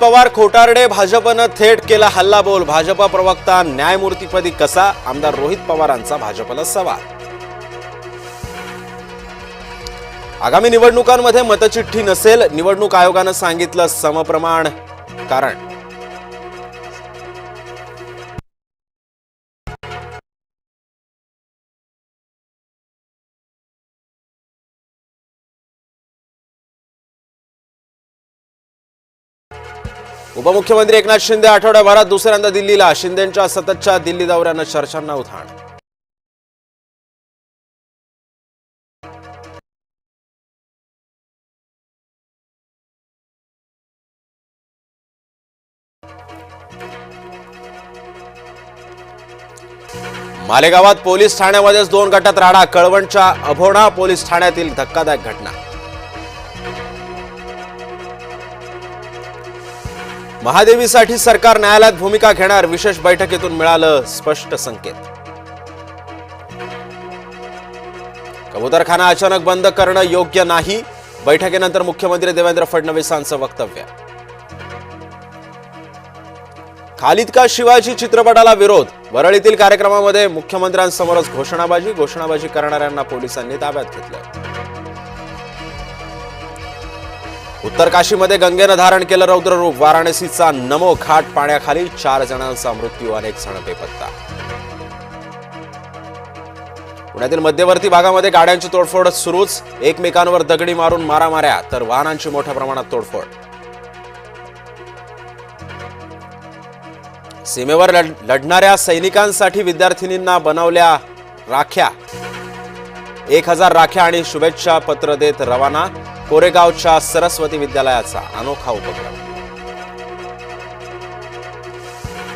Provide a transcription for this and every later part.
पवार खोटारडे, भाजपनं थेट केला हल्लाबोल. भाजप प्रवक्ता न्यायमूर्तीपदी कसा? आमदार रोहित पवारांचा भाजपला सवाल. आगामी निवडणुकांमध्ये मतचिठ्ठी नसेल, निवडणूक आयोगानं सांगितलं समप्रमाण कारण. उपमुख्यमंत्री एकनाथ शिंदे आठवड्याभरात दुसऱ्यांदा दिल्लीला. शिंदेंच्या सततच्या दिल्ली दौऱ्यानं चर्चांना उधाण. मालेगावात पोलीस ठाण्यामध्येच 2 गटात राडा. कळवणच्या अभोणा पोलीस ठाण्यातील धक्कादायक घटना. महादेवीसाठी सरकार न्यायालयात भूमिका घेणार. विशेष बैठकीतून मिळालं स्पष्ट संकेत. कबूतरखाना अचानक बंद करणं योग्य नाही. बैठकीनंतर मुख्यमंत्री देवेंद्र फडणवीसांचं वक्तव्य. खालिद का शिवाजी चित्रपटाला विरोध. वरळीतील कार्यक्रमामध्ये मुख्यमंत्र्यांसमोरच घोषणाबाजी करणाऱ्यांना पोलिसांनी ताब्यात घेतलं. उत्तर काशीमध्ये गंगेनं धारण केलं रौद्ररूप. वाराणसीचा नमो घाट पाण्याखाली. 4 जणांचा मृत्यू, अनेक जण बेपत्ता. पुण्यातील मध्यवर्ती भागामध्ये गाड्यांची तोडफोड सुरूच. एकमेकांवर दगडी मारून मारामाऱ्या तर वाहनांची मोठ्या प्रमाणात तोडफोड. सीमेवर लढणाऱ्या सैनिकांसाठी विद्यार्थिनींना बनवल्या राख्या. 1000 राख्या आणि शुभेच्छा पत्र देत रवाना. कोरेगावच्या सरस्वती विद्यालयाचा अनोखा उपक्रम.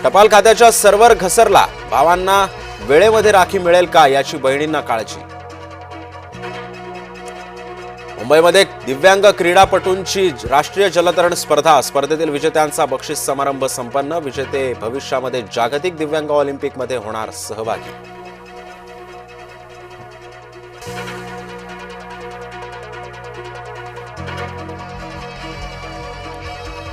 टपाल खात्याच्या सर्व्हर घसरला. भावांना वेळेमध्ये राखी मिळेल का याची बहिणींना काळजी. मुंबईमध्ये दिव्यांग क्रीडापटूंची राष्ट्रीय जलतरण स्पर्धा. स्पर्धेतील विजेत्यांचा बक्षीस समारंभ संपन्न. विजेते भविष्यामध्ये जागतिक दिव्यांग ऑलिम्पिकमध्ये होणार सहभागी.